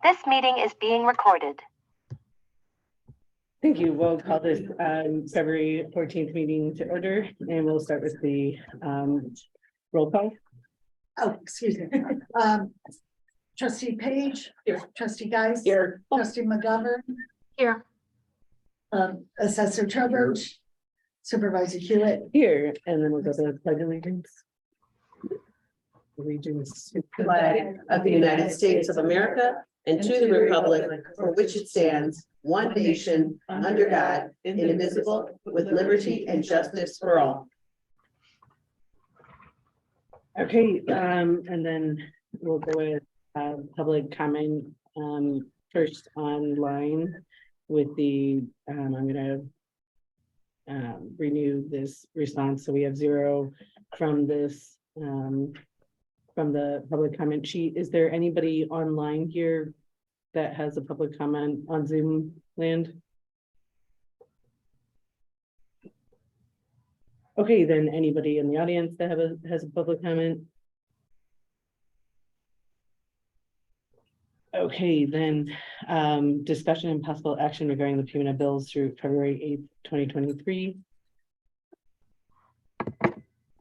This meeting is being recorded. Thank you. We'll call this February 14th meeting to order, and we'll start with the roll call. Oh, excuse me. Trustee Page. Here. Trustee Geis. Here. Trustee McGovern. Here. Assessor Trowbridge. Supervisor Hewitt. Here, and then we'll go to the pledge of allegiance. Allegiance to the Flag of the United States of America and to the republic for which it stands, one nation, under God, indivisible, with liberty and justice for all. Okay, and then we'll go with public comment first online with the I'm gonna renew this response. So we have 0 from this from the public comment sheet. Is there anybody online here that has a public comment on Zoom land? Okay, then anybody in the audience that has a public comment? Okay, then discussion and possible action regarding the payment of bills through February 8th, 2023.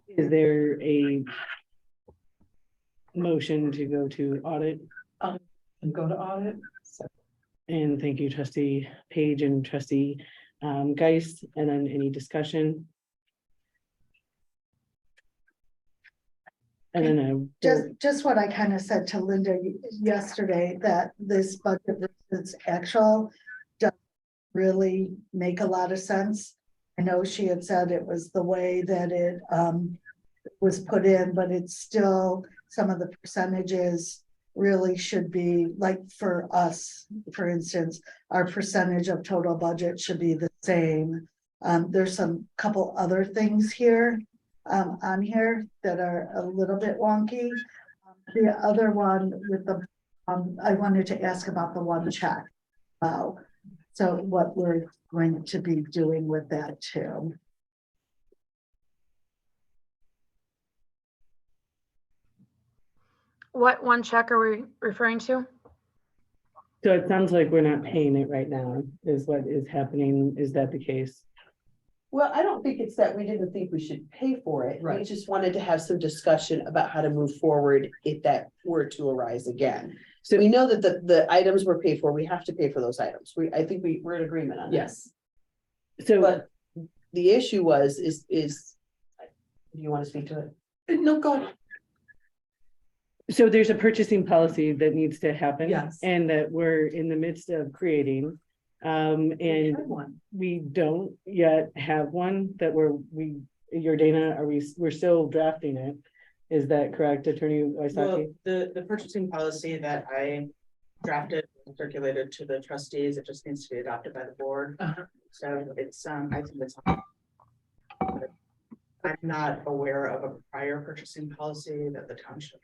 Is there a motion to go to audit? And go to audit. And thank you, Trustee Page and Trustee Geis. And then any discussion? And then Just what I kind of said to Linda yesterday, that this budget versus actual doesn't really make a lot of sense. I know she had said it was the way that it was put in, but it's still, some of the percentages really should be, like for us, for instance, our percentage of total budget should be the same. There's some couple other things here on here that are a little bit wonky. The other one with the I wanted to ask about the one check. So what we're going to be doing with that too. What one check are we referring to? so it sounds like we're not paying it right now, is what is happening. Is that the case? Well, I don't think it's that we didn't think we should pay for it. We just wanted to have some discussion about how to move forward if that were to arise again. So we know that the items were paid for, we have to pay for those items. I think we're in agreement on that. Yes. So But the issue is, do you want to speak to it? No, go ahead. so there's a purchasing policy that needs to happen. Yes. And that we're in the midst of creating. And One. we don't yet have one that Dana, we're still drafting it. Is that correct, Attorney Well, Wysocki? the purchasing policy that I drafted and circulated to the trustees, it just needs to be adopted by the board. So it's, I think it's. I'm not aware of a prior purchasing policy that the township.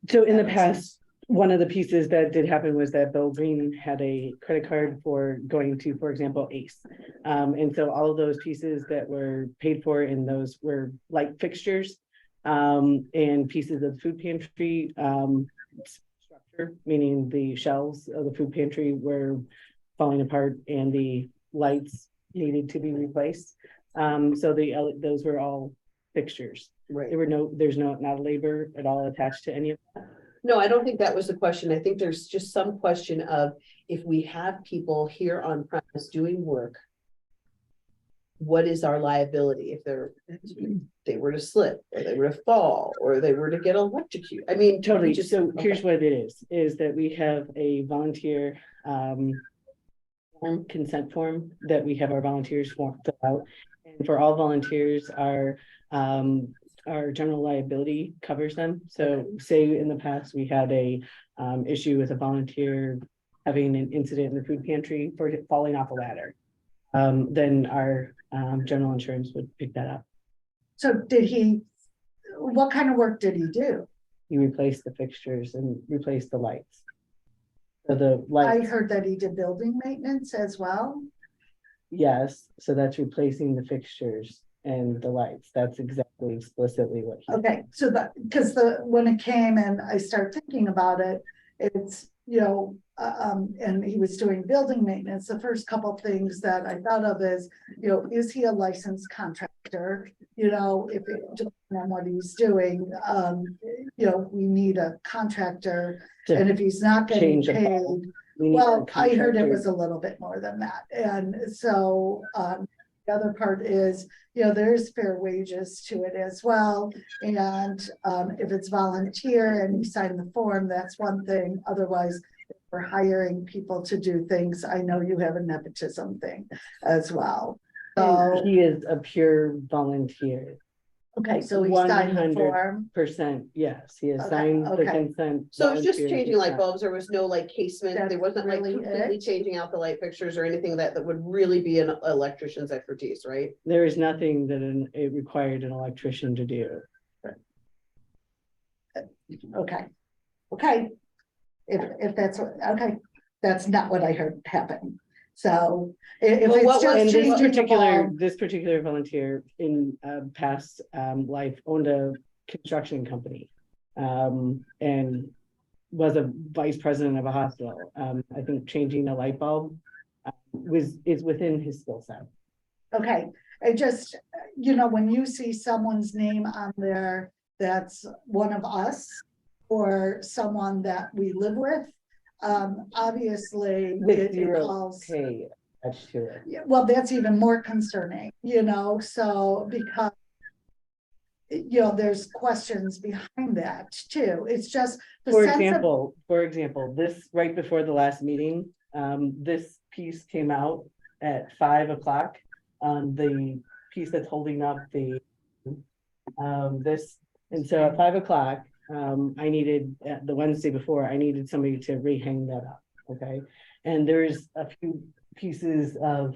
So in the past, one of the pieces that did happen was that Bill Green had a credit card for going to, for example, Ace. And so all of those pieces that were paid for in those were light fixtures and pieces of food pantry structure, meaning the shelves of the food pantry were falling apart and the lights needed to be replaced. So those were all fixtures. Right. There's not labor at all attached to any of that. No, I don't think that was the question. I think there's just some question of if we have people here on premise doing work, what is our liability if they were to slip or they were to fall or they were to get electrocuted? I mean, Totally. just So here's what it is that we have a volunteer consent form that we have our volunteers fill out. And for all volunteers, our general liability covers them. So say in the past, we had a issue with a volunteer having an incident in the food pantry for falling off a ladder. Then our general insurance would pick that up. So what kind of work did he do? You replace the fixtures and replace the lights. So the I lights, heard that he did building maintenance as well. yes, so that's replacing the fixtures and the lights. That's exactly explicitly what he. Okay, so because when it came and I started thinking about it, it's and he was doing building maintenance, the first couple things that I thought of is, is he a licensed contractor? If it depends on what he's doing, we need a contractor, To and if he's not getting change the paid. bulb, we need a Well, I heard it contractor. was a little bit more than that, and so, the other part is, there's fair wages to it as well. And, if it's volunteer and you sign the form, that's one thing, otherwise, if we're hiring people to do things, I know you have a nepotism thing as well. So, He is a pure volunteer. okay, so he signed the form. 100%, yes, he has Okay, signed the okay. consent. So it's just volunteer changing light consent. bulbs, there was no like casement, there That's wasn't like really completely it? changing out the light fixtures or anything that would really be an electrician's expertise, right? There is nothing that it required an electrician to do. Okay, okay. If that's, okay, that's not what I heard happen. So if Well, what it's was- just And changing the bulb, this particular volunteer in past life owned a construction company. And was a vice president of a hospital. I think changing a light bulb is within his skill set. okay, it just, when you see someone's name on there, that's one of us. Or someone that we live with, obviously With it zero calls. pay attached to it. Yeah, well, that's even more concerning, so because. There's questions behind that too. It's just. the For sense of- example, this right before the last meeting, this piece came out at 5 o'clock. The piece that's holding up the this, and so at 5 o'clock, I needed the Wednesday before, I needed somebody to rehang that up. Okay, and there's a few pieces of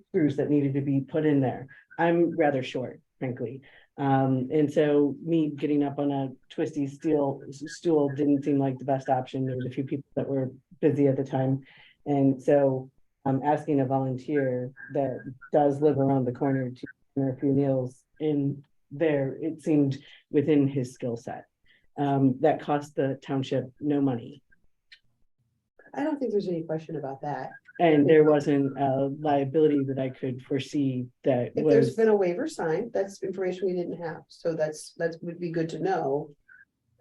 screws that needed to be put in there. I'm rather short, frankly. And so me getting up on a twisty steel stool didn't seem like the best option. There was a few people that were busy at the time. And so I'm asking a volunteer that does live around the corner to order a few meals in there. It seemed within his skill set. That cost the township no money. I don't think there's any question about that. And there wasn't a liability that I could foresee that If there's was, been a waiver signed, that's information we didn't have, so that would be good to know.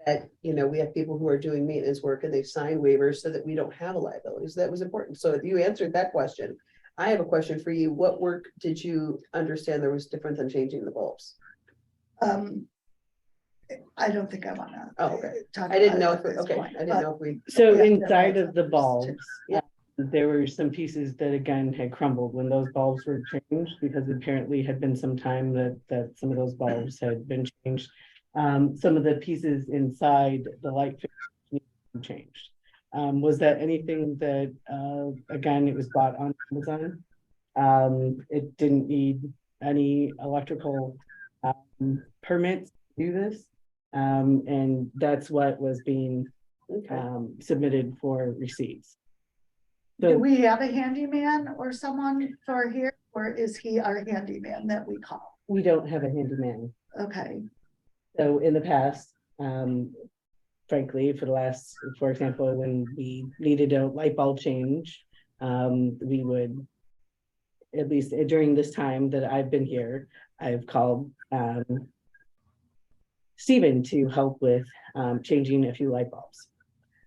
That, we have people who are doing maintenance work and they've signed waivers so that we don't have a liability, so that was important, so if you answered that question. I have a question for you, what work did you understand there was different than changing the bulbs? I don't think I wanna. Oh, okay. talk I didn't about know it if, at this okay, point, I didn't but- know if we, so Yeah, inside that's of the bulbs, Yeah. there were some pieces that again had crumbled when those bulbs were changed, because apparently had been some time that some of those bulbs had been changed. Some of the pieces inside the light fixtures needed to be changed. Was that anything that, again, it was bought on Amazon? It didn't need any electrical permits to do this. And that's what was being okay. submitted for receipts. Do So we have a handyman or someone for here, or is he our handyman that we call? we don't have a handyman. Okay, So in the past, frankly, for example, when we needed a light bulb change, we would, at least during this time that I've been here, I've called Stephen to help with changing a few light bulbs.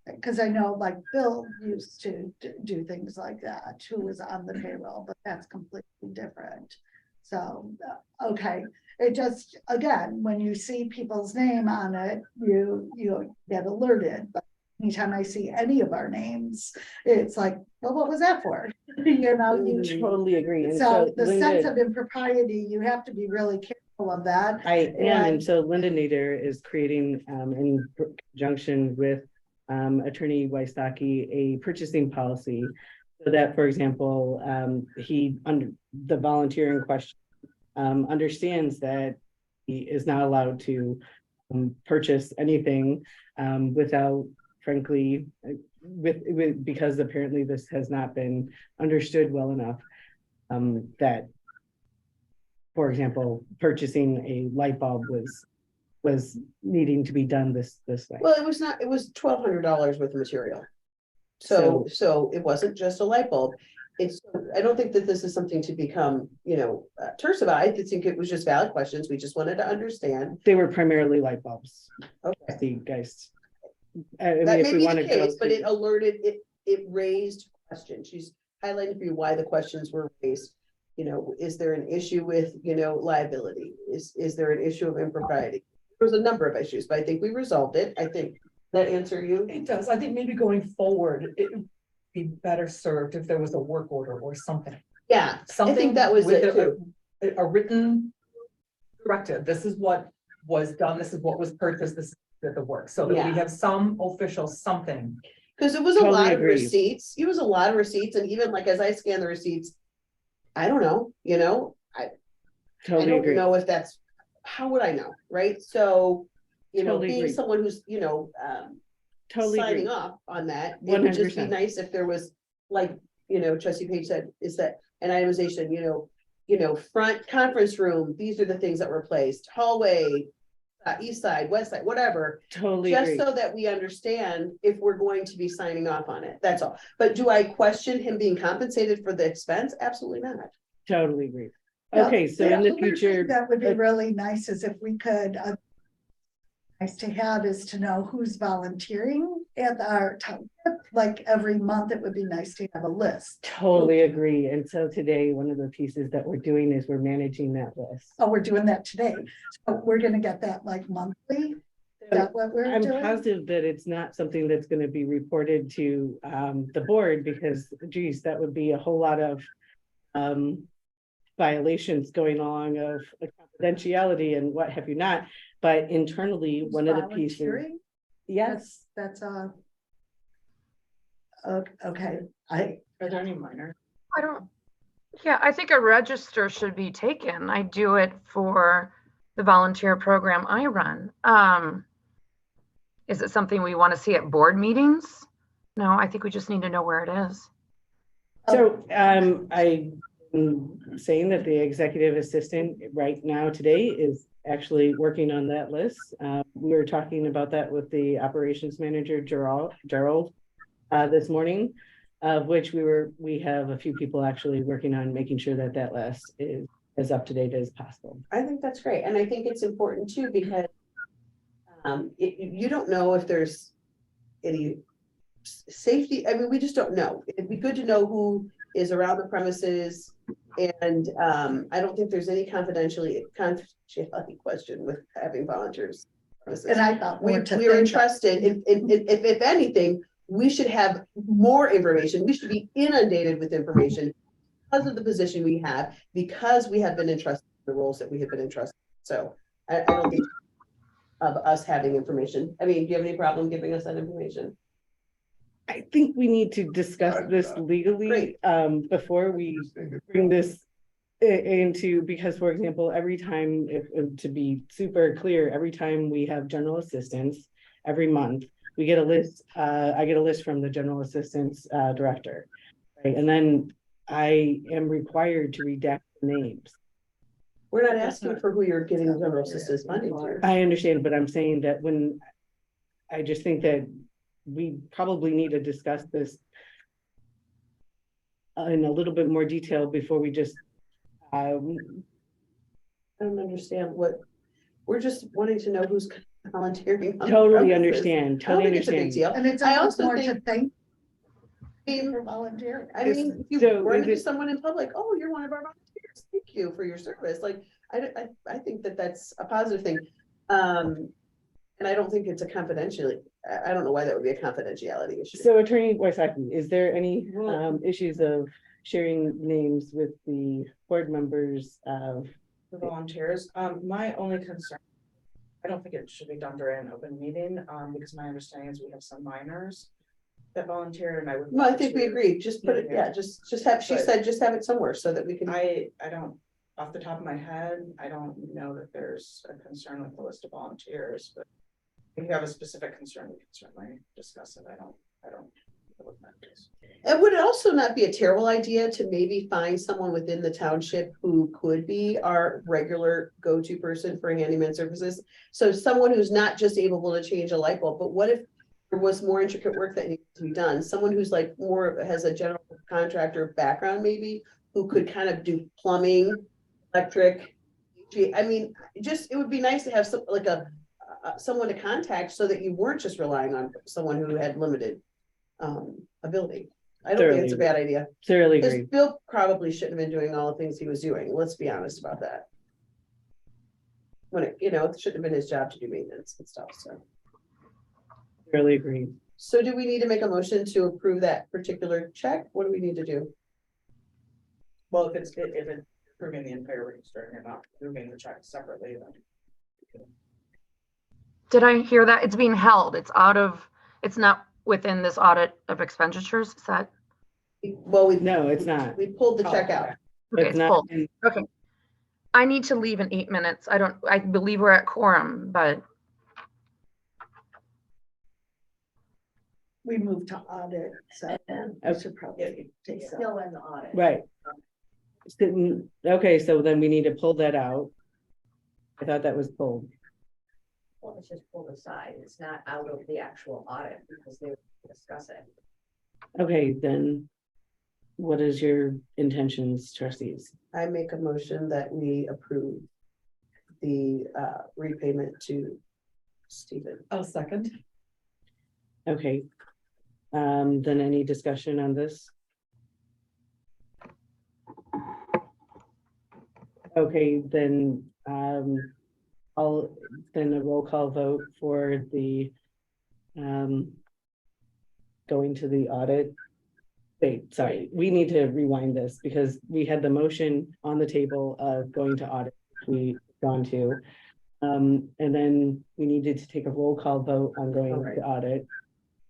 because I know like Bill used to do things like that, who was on the payroll, but that's completely different. So, okay, it just, again, when you see people's name on it, you get alerted, but anytime I see any of our names, it's like, well, what was that for? You Totally agree. And so the sense Linda, of impropriety, you have to be really careful of that. I am, and and- so Linda Nader is creating in conjunction with Attorney Wysocki a purchasing policy, so that, for example, the volunteer in question understands that he is not allowed to purchase anything without, frankly, because apparently this has not been understood well enough, that, for example, purchasing a light bulb was was needing to be done this way. Well, it was not, it was $1,200 worth of material. So it wasn't just a light bulb. It's, I don't think that this is something to become, terse about. I think it was just valid questions. We just wanted to understand. They were primarily light bulbs. Okay. The guys. I mean, That if may we be wanna the go case, but to- it alerted, it raised questions. She's highlighting for you why the questions were raised. Is there an issue with, liability? Is there an issue of impropriety? There was a number of issues, but I think we resolved it. I think that answer you. It does. I think maybe going forward, it would be better served if there was a work order or something. Yeah, I Something think that was with it too. a written directive. This is what was done. This is what was purchased. This is the work. So that Yeah. we have some official something. Because it was a Totally lot of agree. receipts. It was a lot of receipts. And even like, as I scan the receipts, I don't know, I Totally don't agree. know if that's, how would I know, right? So, Totally being agree. someone who's, Totally agree. signing off on that, it would just be 100%. nice if there was, like, Trustee Page said, is that an itemization, front conference room, these are the things that were placed, hallway, east side, west side, whatever, Totally just agree. so that we understand if we're going to be signing off on it, that's all. But do I question him being compensated for the expense? Absolutely not. Totally agree. Yeah, Okay, so in the other thing future, that would be really nice is if we could, nice to have is to know who's volunteering at our township. Like every month, it would be nice to have a list. totally agree. And so today, one of the pieces that we're doing is we're managing that list. Oh, we're doing that today. So we're gonna get that like monthly. Is that what we're I'm doing? positive that it's not something that's gonna be reported to the board because geez, that would be a whole lot of violations going along of confidentiality and what have you not. But internally, Who's one of the pieces, volunteering? yes, That's okay, Are there any minor? I don't, yeah, I think a register should be taken. I do it for the volunteer program I run. Is it something we want to see at board meetings? No, I think we just need to know where it is. so I'm saying that the executive assistant right now today is actually working on that list. We were talking about that with the operations manager, Gerald, this morning, of which we have a few people actually working on making sure that that list is as up to date as possible. I think that's great, and I think it's important too, because you don't know if there's any safety, I mean, we just don't know. It'd be good to know who is around the premises, and I don't think there's any confidentiality question with having volunteers. and I thought We more to are think. entrusted, if anything, we should have more information, we should be inundated with information because of the position we have, because we have been entrusted with the roles that we have been entrusted. So I don't think of us having information. I mean, do you have any problem giving us that information? I think we need to discuss this legally, Great. before we bring this into, because for example, every time, to be super clear, every time we have general assistants, every month, we get a list, I get a list from the general assistance director. Right, and then I am required to redact the names. We're not asking for who you're getting general assistance funding to. I understand, but I'm saying that I just think that we probably need to discuss this in a little bit more detail before we just I don't understand we're just wanting to know who's volunteering. on the totally premises. understand, I don't totally think it's a big understand. deal. And it's I almost also more to think- think I mean, for volunteering. if you So run is into it- someone in public, oh, you're one of our volunteers, thank you for your service, like, I think that that's a positive thing. And I don't think it's a confidentiality, I don't know why that would be a confidentiality issue. So Attorney Wysocki, is there any issues of sharing names with the board members of? The volunteers, my only concern, I don't think it should be done during an open meeting, because my understanding is we have some minors that volunteer and I would. No, I want think we to- agree, just put it, yeah, just have, she But- said, just have it somewhere so that we can. I don't, off the top of my head, I don't know that there's a concern with the list of volunteers, but if you have a specific concern, we can certainly discuss it. I don't. And would it also not be a terrible idea to maybe find someone within the township who could be our regular go-to person for handyman services? So someone who's not just able to change a light bulb, but what if there was more intricate work that needs to be done? Someone who's like more, has a general contractor background maybe, who could kind of do plumbing, electric. I mean, just, it would be nice to have some, like someone to contact so that you weren't just relying on someone who had limited ability. I don't think it's a bad idea. Thoroughly Because agree. Bill probably shouldn't have been doing all the things he was doing. Let's be honest about that. When it, it shouldn't have been his job to do maintenance and stuff, so. Thoroughly agree. So do we need to make a motion to approve that particular check? What do we need to do? Well, if it's approving the entire register and you're not moving the check separately, then. Did I hear that? It's being held. It's not within this audit of expenditures. Is that? Well, No, it's not. we pulled the check out. Okay, It's it's not. full. Okay. I need to leave in 8 minutes. I believe we're at quorum, but We moved to audit, so I should probably take some. Still in the audit. Right. Okay, so then we need to pull that out. I thought that was pulled. Well, it's just pulled aside. It's not out of the actual audit because they were discussing. Okay, then what is your intentions, trustees? I make a motion that we approve the repayment to Stephen. I'll second. Okay. Then any discussion on this? Okay, then then a roll call vote for the going to the audit. Wait, sorry, we need to rewind this because we had the motion on the table of going to audit, we've gone to. And then we needed to take a roll call vote on going to audit.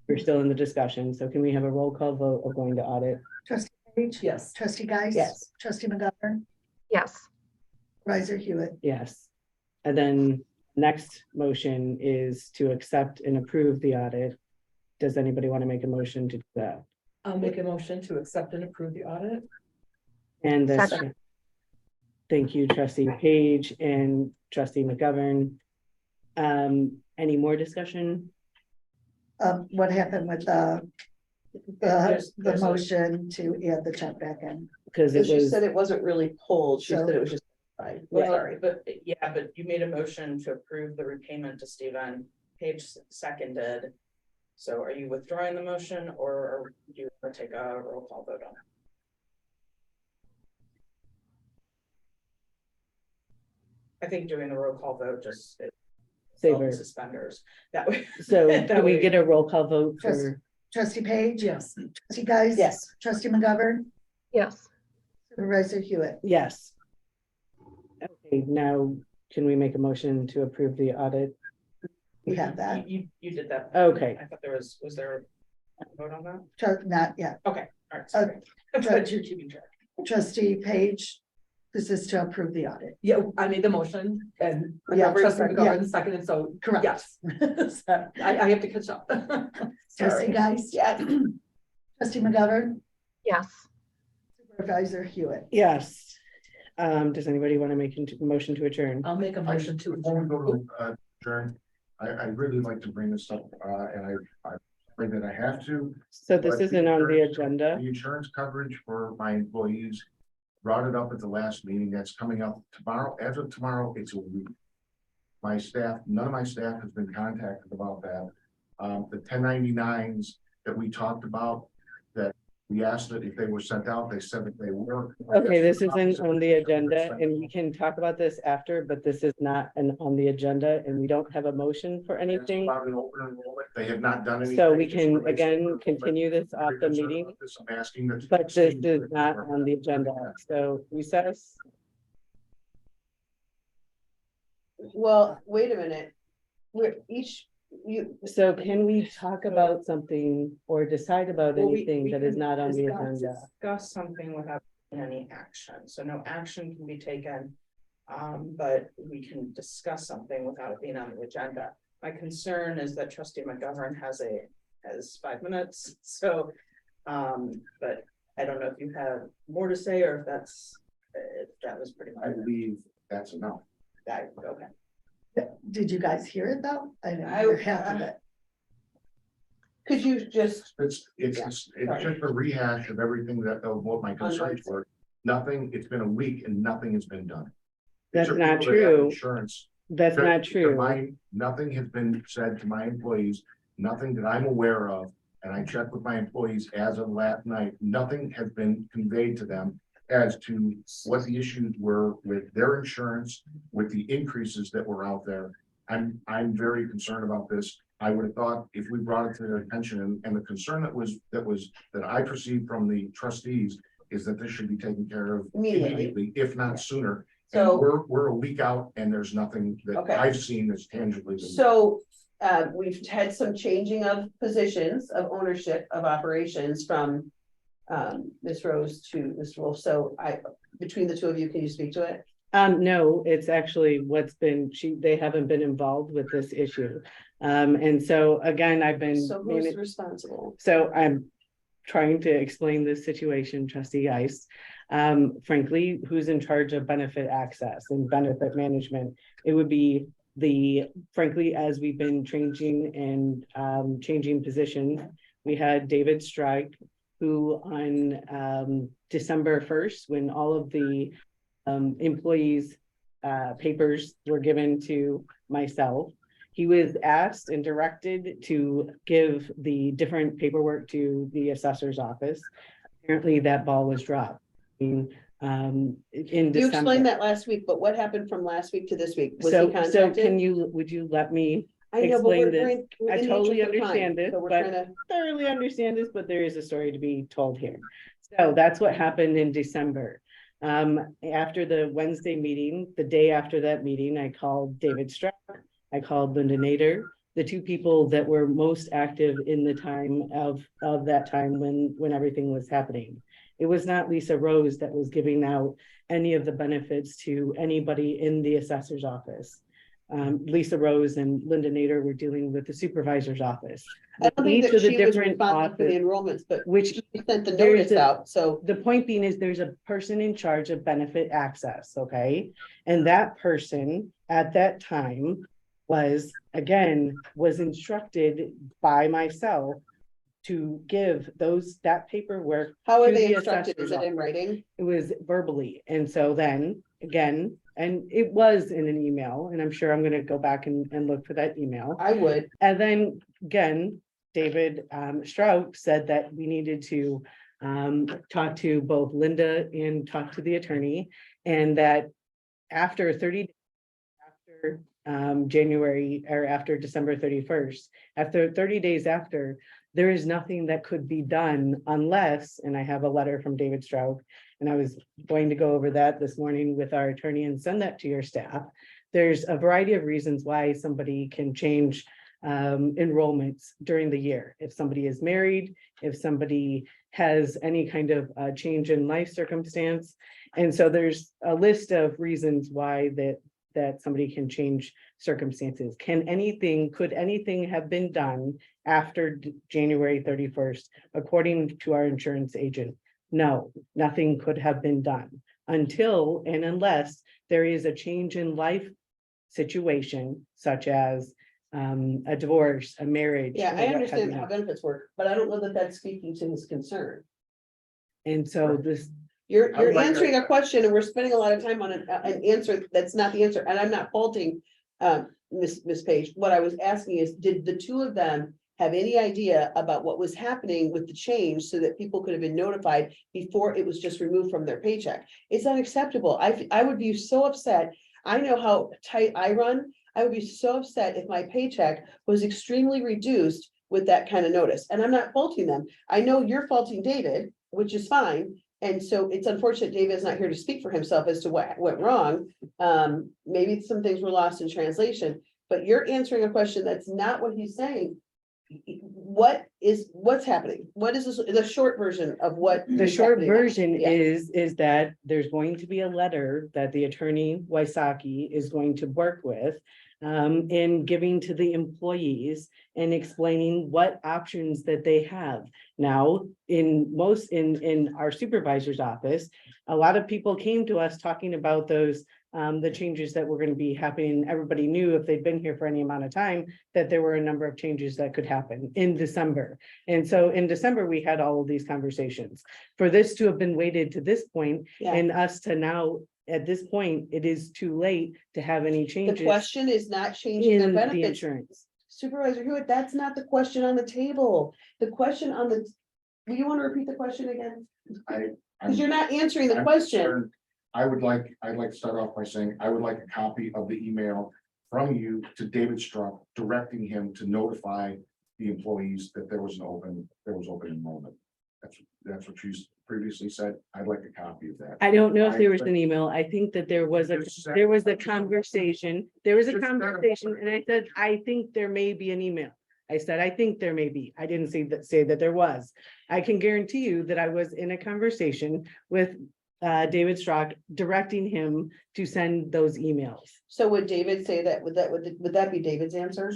We're still in the discussion, so can we have a roll call vote of going to audit? Trustee Page? Yes. Trustee Geis? Yes. Trustee McGovern? yes. Riser Hewitt? Yes. And then next motion is to accept and approve the audit. Does anybody want to make a motion to do that? I'll make a motion to accept and approve the audit. And this, Second. thank you, trustee Page and trustee McGovern. Any more discussion? What happened with the There's a- motion to add the check back in? Because it She was, said it wasn't really pulled. She So- said it was just. Fine. Well, Sorry. but you made a motion to approve the repayment to Stephen. Page seconded. So are you withdrawing the motion or do you want to take a roll call vote on it? I think doing the roll call vote just Saver. suspenders that way. So that can we way- get a roll call vote Just- for, Trustee Page? Yes. Trustee Geis? Yes. Trustee McGovern? Yes. Supervisor Hewitt? yes. Okay, now can we make a motion to approve the audit? We have that. You did that. Okay. I thought was there a vote on that? Not yet. Okay, all right, sorry. I thought you were keeping track. Trustee Page? This is to approve the audit. Yeah, I made the motion and Yeah, trustee yeah. McGovern seconded, so Correct. yes, So, I have to catch up. Trustee Geis? Yes. Trustee McGovern? Yes. Supervisor Hewitt? Yes. Does anybody want to make a motion to adjourn? I'll make a motion to Before we adjourn. go to adjourn, I'd really like to bring this up, and I'm afraid that I have to. So this but isn't on the agenda. The insurance coverage for my employees brought it up at the last meeting. That's coming up tomorrow. As of tomorrow, it's a week. My staff, none of my staff has been contacted about that. The 1099s that we talked about, that we asked that if they were sent out, they said that they were. Okay, this isn't on the agenda and we can talk about this after, but this is not on the agenda and we don't have a motion for anything. About an open enrollment. They have not done anything. So we It's can related to again enrollment. continue this off the Very concerned meeting, about this. I'm asking that. but this is not on the agenda. So recess. Well, wait a minute. So can we talk about something or decide about Well, we anything that is can not on the discuss- agenda? Discuss something without any action, so no action can be taken. But we can discuss something without it being on the agenda. My concern is that trustee McGovern has a has 5 minutes, so, but I don't know if you have more to say, or if that was pretty much. I believe that's enough. Okay. Did you guys hear it though? I didn't I- hear half of it. Could you just, It's just a rehash of everything of what my concerns were. Nothing, it's been a week and nothing has been done. That's These are not people that have true. Insurance. That's not true. Nothing has been said to my employees, nothing that I'm aware of. And I checked with my employees as of last night, nothing has been conveyed to them as to what the issues were with their insurance, with the increases that were out there. I'm very concerned about this. I would have thought if we brought it to their attention and the concern that I perceived from the trustees is that this should be taken care of immediately, if not sooner. So- And we're a week out and there's nothing that Okay. I've seen that's tangibly. been- so, we've had some changing of positions of ownership of operations from Ms. Rose to Mr. Wolf. So between the two of you, can you speak to it? No, it's actually they haven't been involved with this issue. And so again, I've been. So who's responsible? So I'm trying to explain this situation, trustee Ice. Frankly, who's in charge of benefit access and benefit management? It would be frankly, as we've been changing and changing positions, we had David Strike, who on December 1st, when all of the employees' papers were given to myself, he was asked and directed to give the different paperwork to the assessor's office. Apparently that ball was dropped in You December. explained that last week, but what happened from last week to this week? Was he So contacted? would you let me I know, but explain we're this? we're I in the totally interest of time, understand this, so we're but trying to. thoroughly understand this, but there is a story to be told here. So that's what happened in December. After the Wednesday meeting, the day after that meeting, I called David Strzok, I called Linda Nader, the two people that were most active in the time of that time when everything was happening. It was not Lisa Rose that was giving out any of the benefits to anybody in the assessor's office. Lisa Rose and Linda Nader were dealing with the supervisor's office. I don't think Each that of the she was different responsible for the office, enrollments, but which she sent the there's notice out, so. the point being is there's a person in charge of benefit access, okay? And that person at that time was instructed by myself to give that paperwork. How are to they the instructed? Is assessor's it in office. writing? It was verbally. And so then again, and it was in an email, and I'm sure I'm gonna go back and look for that email. I would. And then again, David Strout said that we needed to talk to both Linda and talk to the attorney, and that after January or after December 31st, after 30 days after, there is nothing that could be done unless, and I have a letter from David Strout, and I was going to go over that this morning with our attorney and send that to your staff. There's a variety of reasons why somebody can change enrollments during the year. If somebody is married, if somebody has any kind of change in life circumstance. And so there's a list of reasons why that somebody can change circumstances. Could anything have been done after January 31st, according to our insurance agent? No, nothing could have been done until and unless there is a change in life situation, such as a divorce, a marriage. Yeah, or I what have understand you. how benefits work, but I don't know that that's speaking to his concern. And so this, You're I would like to- answering a question and we're spending a lot of time on an answer that's not the answer, and I'm not faulting Miss Page. What I was asking is, did the two of them have any idea about what was happening with the change so that people could have been notified before it was just removed from their paycheck? It's unacceptable. I would be so upset. I know how tight I run. I would be so upset if my paycheck was extremely reduced with that kind of notice, and I'm not faulting them. I know you're faulting David, which is fine. And so it's unfortunate David is not here to speak for himself as to what went wrong. Maybe some things were lost in translation, but you're answering a question that's not what he's saying. What's happening? What is the short version of what? the is short happening now? version Yeah. is that there's going to be a letter that the attorney Wysocki is going to work with in giving to the employees and explaining what options that they have. Now, in our supervisor's office, a lot of people came to us talking about those, the changes that were going to be happening. Everybody knew if they'd been here for any amount of time, that there were a number of changes that could happen in December. And so in December, we had all of these conversations. For this to have been weighted to this point, Yeah. and us to now, at this point, it is too late to have any The changes question is not changing their in the benefits. insurance. Supervisor Hewitt, that's not the question on the table. The question on the, will you want to repeat the question again? Because you're not answering the I'm question. concerned. I'd like to start off by saying, I would like a copy of the email from you to David Struck, directing him to notify the employees that there was open enrollment. That's what you previously said. I'd like a copy of that. I don't know if there was an email. I think that there was a conversation. There was a conversation, and I said, I think there may be an email. I said, I think there may be. I didn't say that there was. I can guarantee you that I was in a conversation with David Strock, directing him to send those emails. So would David say that, would that be David's answer?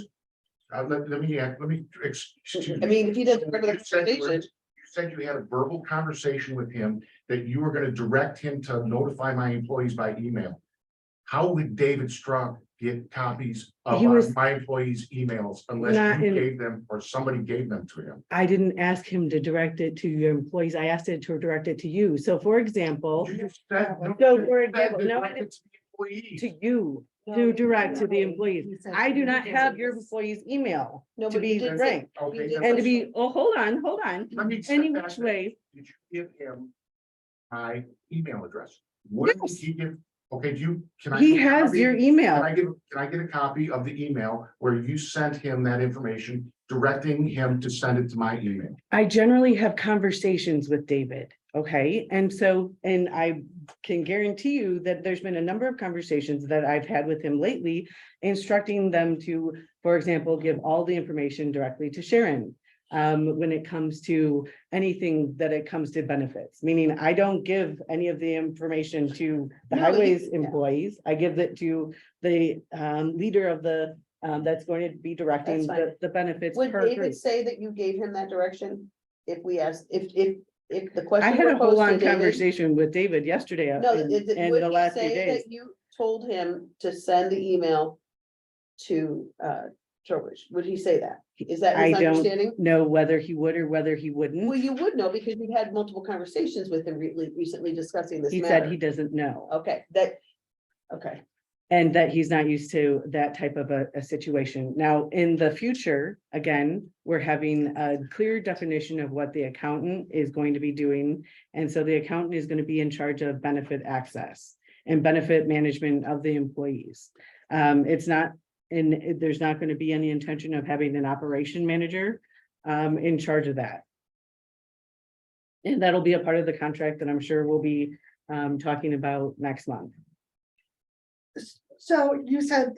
Let me, excuse I me. mean, if he doesn't remember the You said conversation, you had a verbal conversation with him, that you were gonna direct him to notify my employees by email. How would David Strunk get copies of my employees' emails unless you gave them or somebody gave them to him? I didn't ask him to direct it to your employees. I asked it to direct it to you. So for example, You just said- So, for example, said no, direct it to the employees. to you, to direct to the employees. I do not have your employees' email, No, to but you be did say- frank. Okay, did- then And to be, oh, hold on. let me step Any back which then. way, Did you give him my email address? What did Yes. he give? Okay, can I? he get a has copy? your Can email. can I get a copy of the email where you sent him that information, directing him to send it to my email? I generally have conversations with David, okay? And so, and I can guarantee you that there's been a number of conversations that I've had with him lately, instructing them to, for example, give all the information directly to Sharon. When it comes to anything that it comes to benefits, meaning I don't give any of the information to the No, highways yeah. employees. I give it to the leader of the, that's going to be directing That's fine. the benefits. would per group. David say that you gave him that direction? If we asked, if the question. I had a were whole posed to long David- conversation with David yesterday No, in would the he last few say days. that you told him to send the email to Trowbridge? Would he say that? Is that I his don't understanding? know whether he would or whether he Well, wouldn't. you would know because you've had multiple conversations with him recently discussing this He matter. said he doesn't know. Okay, okay. And that he's not used to that type of a situation. Now, in the future, again, we're having a clear definition of what the accountant is going to be doing. And so the accountant is going to be in charge of benefit access and benefit management of the employees. It's not, and there's not going to be any intention of having an operation manager in charge of that. And that'll be a part of the contract that I'm sure we'll be talking about next month. So you said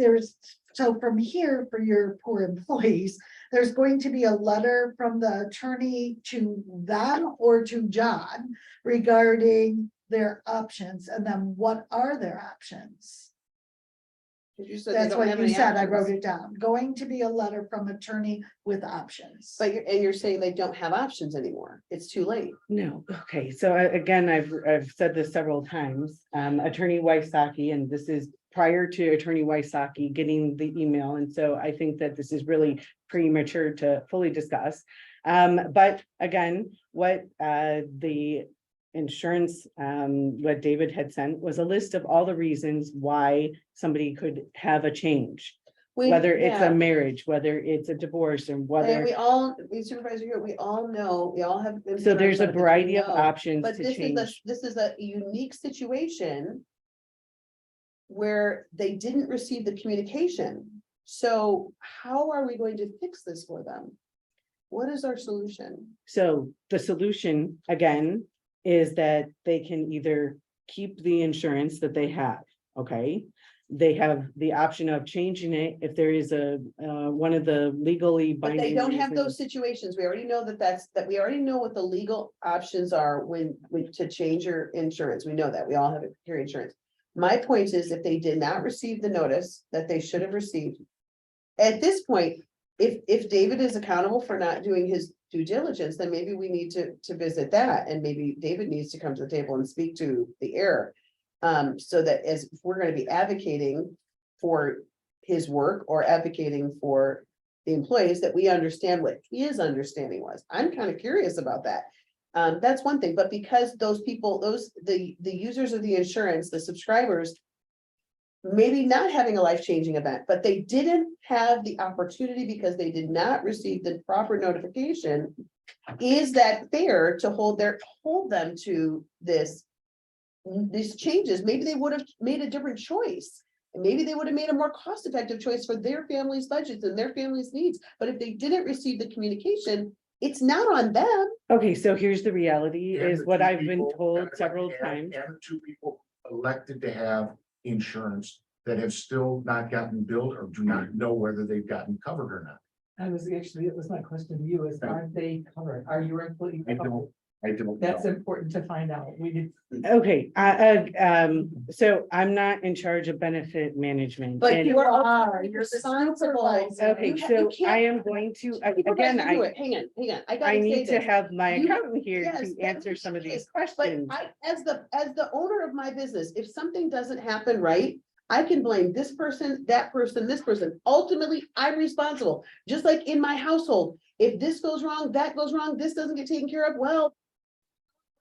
so from here, for your poor employees, there's going to be a letter from the attorney to them or to John regarding their options, and then what are their options? You said they That's don't what have you any said, I options. wrote it down, going to be a letter from attorney with options. But you're saying they don't have options anymore. It's too late. No, okay, so again, I've said this several times, Attorney Wysocki, and this is prior to Attorney Wysocki getting the email, and so I think that this is really premature to fully discuss. But again, what the insurance, what David had sent was a list of all the reasons why somebody could have a change. Whether it's a marriage, whether it's a divorce, and And whether, we supervisor here, we all know, we all have. so there's a insurance benefits, we variety of know. options But to this is change. this is a unique situation where they didn't receive the communication. So how are we going to fix this for them? What is our solution? So the solution, again, is that they can either keep the insurance that they have, okay? They have the option of changing it if there is a, one of the legally But binding. they don't have reasons. those situations. We already know that we already know what the legal options are when to change your insurance. We know that. We all have carry insurance. My point is, if they did not receive the notice that they should have received. At this point, if David is accountable for not doing his due diligence, then maybe we need to visit that, and maybe David needs to come to the table and speak to the error. So that as if we're gonna be advocating for his work or advocating for the employees, that we understand what his understanding was. I'm kind of curious about that. That's one thing, but because those people, the users of the insurance, the subscribers, maybe not having a life-changing event, but they didn't have the opportunity because they did not receive the proper notification. Is that fair to hold them to these changes? Maybe they would have made a different choice. And maybe they would have made a more cost-effective choice for their family's budgets and their family's needs. But if they didn't receive the communication, it's not on them. Okay, so here's the reality And is the what two I've been people told that several have- times. And the two people elected to have insurance that have still not gotten billed or do not know whether they've gotten covered or not. It was my question to you, is aren't they covered? Are your employees I covered? don't. That's know. important to find out. We did. Okay, so I'm not in charge of benefit management. But and- you are You're responsible. Okay, You so can't- I am going to, People again, guys can do I it. Hang on, I I gotta say need to this. have my You- accountant here yes, to that answer is some of the these case. But questions. I, as the owner of my business, if something doesn't happen right, I can blame this person, that person, this person. Ultimately, I'm responsible. Just like in my household, if this goes wrong, that goes wrong, this doesn't get taken care of, well,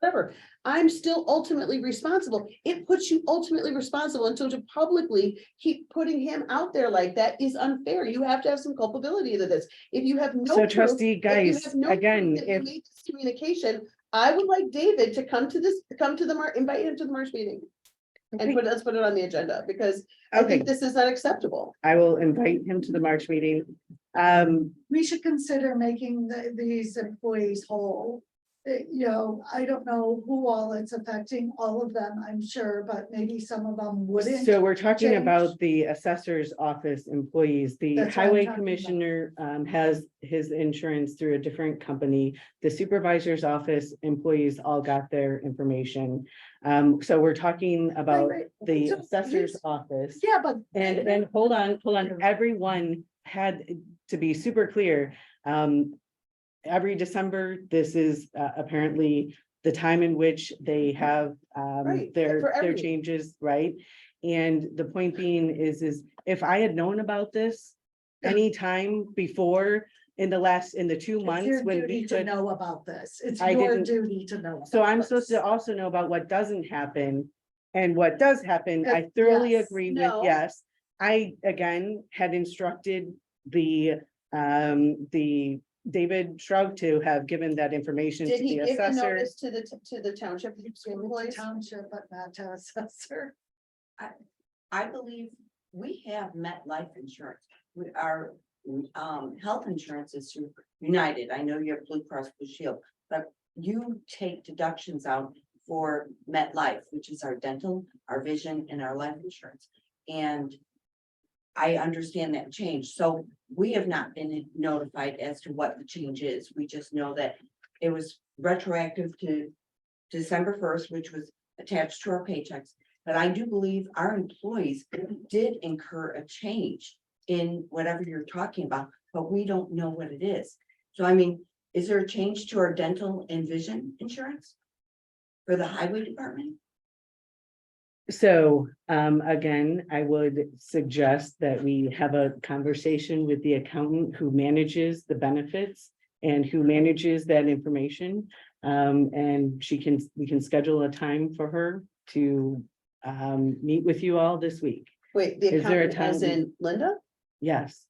whatever, I'm still ultimately responsible. It puts you ultimately responsible, and so to publicly keep putting him out there like that is unfair. You have to have some culpability to this. If you have no So proof- trustee if you guys, have no proof again, that you if, made this communication, I would like David to come to invite him to the March meeting. And Okay. let's put it on the agenda, because I okay, think this is unacceptable. I will invite him to the March meeting. We should consider making these employees whole. I don't know who all it's affecting, all of them, I'm sure, but maybe some of them wouldn't. So we're talking change. about the assessor's office employees. The That's what I'm highway talking about. commissioner has his insurance through a different company. The supervisor's office employees all got their information. So we're talking about Right, the so assessor's he's- office. Yeah, but. And hold on, everyone had to be super clear. Every December, this is apparently the time in which they have Right, their for everyone. changes, right? And the point being is if I had known about this anytime before in the 2 It's months your when duty we to could. know about this. It's I your didn't- duty to know. So about I'm this. supposed to also know about what doesn't happen. And what does happen, I thoroughly Yes, agree with, no. yes. I, again, had instructed the David Shrug to have given that information to Did he the give the assessor. notice to the township To employees? Township, but not to assessor. I believe we have MetLife insurance. Our health insurance is through United. I know you have Blue Cross Blue Shield, but you take deductions out for MetLife, which is our dental, our vision, and our life insurance. And I understand that change. So we have not been notified as to what the change is. We just know that it was retroactive to December 1st, which was attached to our paychecks. But I do believe our employees did incur a change in whatever you're talking about, but we don't know what it is. So I mean, is there a change to our dental and vision insurance for the highway department? So, again, I would suggest that we have a conversation with the accountant who manages the benefits and who manages that information. And we can schedule a time for her to meet with you all this week. Wait, the Is there a accountant as time- in Linda? Yes,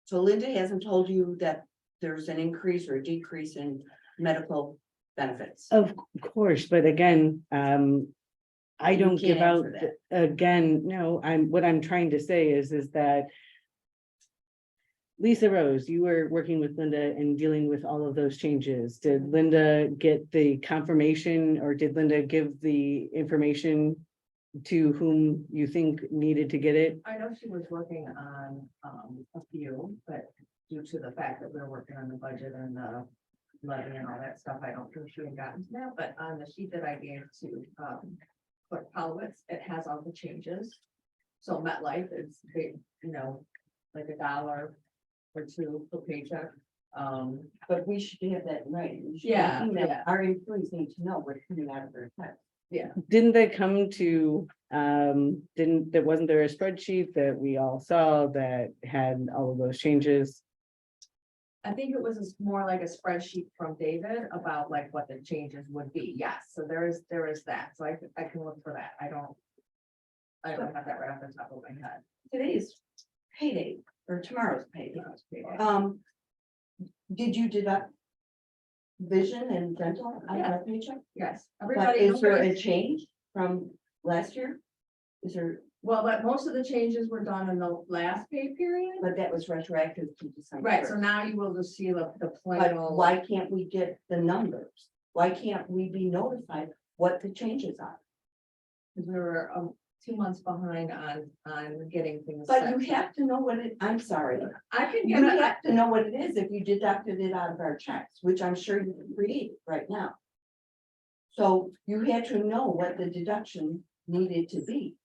So Linda hasn't told you that there's an increase or a decrease in medical benefits. of course, but again, I You don't give can't out, answer again, no, what I'm trying to say is that Lisa Rose, you were working with Linda and dealing with all of those changes. Did Linda get the confirmation or did Linda give the information to whom you think needed to get it? I know she was working on a few, but due to the fact that we're working on the budget and the levy and all that stuff, I don't think she had gotten to that, but on the sheet that I gave to, Clerk Polowitz, it has all the changes. So MetLife is, big, you know, like $1 or $2 per paycheck. But we should have that right. Yeah, yeah. Our employees need to know what's coming out of their tax. Didn't they come to, wasn't there a spreadsheet that we all saw that had all of those changes? I think it was more like a spreadsheet from David about like what the changes would be. Yes, so there is that. So I can look for that. I don't have that right off the top of my head. Today's payday or tomorrow's payday. Yeah. Did you deduct vision and dental out of our paycheck? Yes, But everybody. is there a nobody- change from last year? Is there, Well, but most of the changes were done in the last pay period. but that was retroactive to December. Right, so 1st. now you will just see the But plain old. why can't we get the numbers? Why can't we be notified what the changes are? Because we were 2 months behind on getting things. But set. you have to know what it, I'm sorry. I can You get it. have to know what it is if you deducted it out of our checks, which I'm sure you can create right now. So you had to know what the deduction needed to be.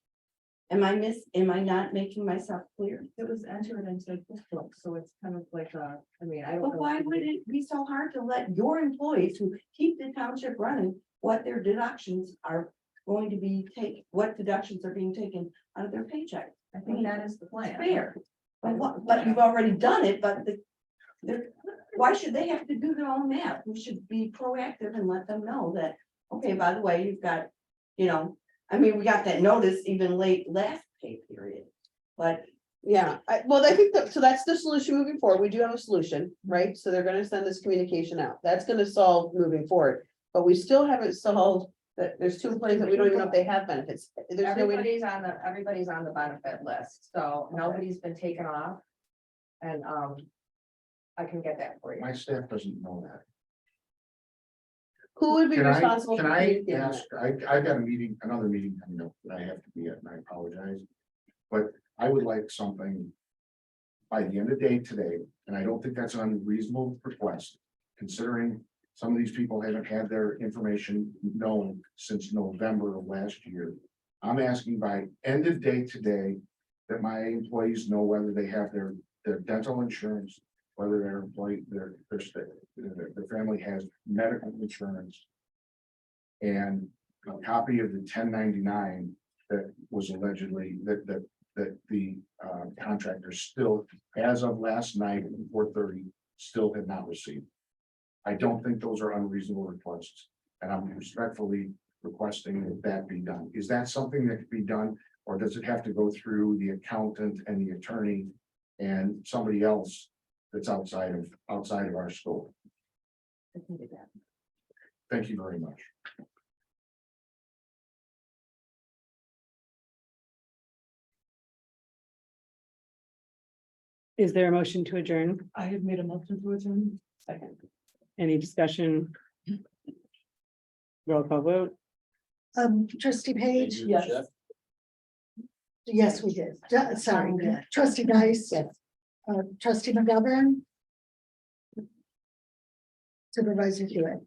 Am I not making myself clear? It was entered into this book, so it's kind of like I mean, I don't. But know. why would it be so hard to let your employees who keep the township running, what their deductions are going to be what deductions are being taken out of their paycheck? I think that is the It's plan. fair. But you've already done it, but why should they have to do their own math? We should be proactive and let them know that, okay, by the way, you've got, I mean, we got that notice even late last pay period, but Yeah, well, I think that, so that's the solution moving forward. We do have a solution, right? So they're gonna send this communication out. That's gonna solve moving forward. But we still haven't solved that there's 2 employees that we don't even know if they have benefits. There's no way. Everybody's on the benefit list, so nobody's been taken off. And I can get that for you. My staff doesn't know that. Who would be Can I, responsible? can for I communicating that? ask, I've got another meeting coming up that I have to be at, and I apologize. But I would like something by the end of the day today, and I don't think that's an unreasonable request, considering some of these people haven't had their information known since November of last year. I'm asking by end of day today that my employees know whether they have their dental insurance, whether their employee, their family has medical insurance. And a copy of the 1099 that was allegedly that the contractor still, as of last night at 4:30, still had not received. I don't think those are unreasonable requests, and I'm respectfully requesting that that be done. Is that something that could be done, or does it have to go through the accountant and the attorney and somebody else that's outside of our scope? I can do that. Thank you very much. Is there a motion to adjourn? I have made a motion to adjourn. second. Any discussion? Roll call vote. Trustee Page? Yes. Yes, we did. Sorry, trustee Dice? Yes. Trustee McGovern? Supervisor Hewitt?